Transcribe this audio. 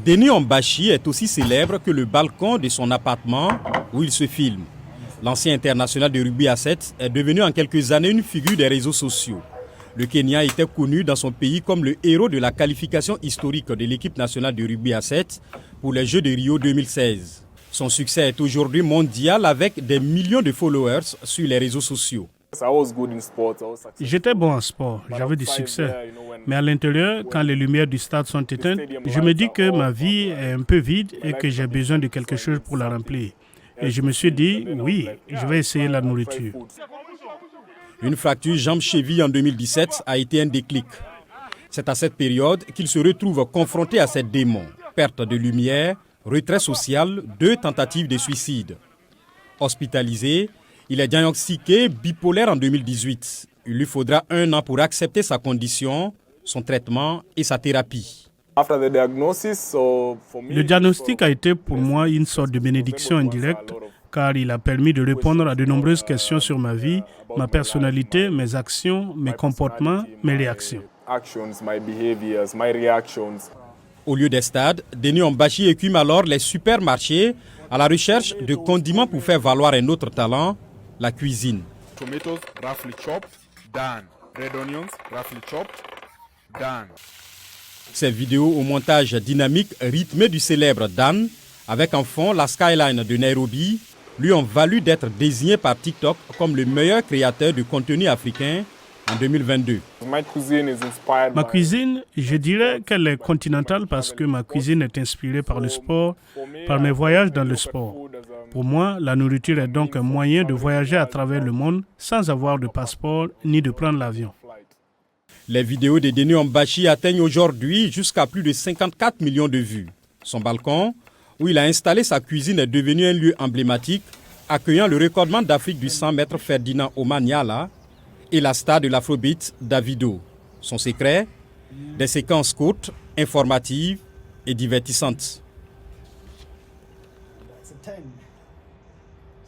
Denis Ambachi est aussi célèbre que le balcon de son appartement où il se filme. L'ancien international de rugby à 7 est devenu en quelques années une figure des réseaux sociaux. Le Kenya était connu dans son pays comme le héros de la qualification historique de l'équipe nationale de rugby à 7 pour les Jeux de Rio 2016. Son succès est aujourd'hui mondial avec des millions de followers sur les réseaux sociaux. J'étais bon en sport, j'avais du succès. Mais à l'intérieur, quand les lumières du stade sont éteintes, je me dis que ma vie est un peu vide et que j'ai besoin de quelque chose pour la remplir. Et je me suis dit, oui, je vais essayer la nourriture. Une fracture jambe-cheville en 2017 a été un déclic. C'est à cette période qu'il se retrouve confronté à ces démons. Perte de lumière, retrait social, 2 tentatives de suicide. Hospitalisé, il est diagnostiqué bipolaire en 2018. Il lui faudra 1 an pour accepter sa condition, son traitement et sa thérapie. Le diagnostic a été pour moi une sorte de bénédiction indirecte car il a permis de répondre à de nombreuses questions sur ma vie, ma personnalité, mes actions, mes comportements, mes réactions. Au lieu des stades, Denis Ambachi écume alors les supermarchés à la recherche de condiments pour faire valoir un autre talent, la cuisine. Tomatoes roughly chopped, done. Red onions roughly chopped, done. Ces vidéos au montage dynamique rythmé du célèbre Dan, avec en fond la skyline de Nairobi, lui ont valu d'être désigné par TikTok comme le meilleur créateur de contenu africain en 2022. Ma cuisine, je dirais qu'elle est continentale parce que ma cuisine est inspirée par le sport, par mes voyages dans le sport. Pour moi, la nourriture est donc un moyen de voyager à travers le monde sans avoir de passeport ni de prendre l'avion. Les vidéos de Denis Ambachi atteignent aujourd'hui jusqu'à plus de 54 millions de vues. Son balcon, où il a installé sa cuisine, est devenu un lieu emblématique, accueillant le recordman d'Afrique du 100 mètres Ferdinand Omanyala et la star de l'Afrobeat Davido. Son secret, des séquences courtes, informatives et divertissantes.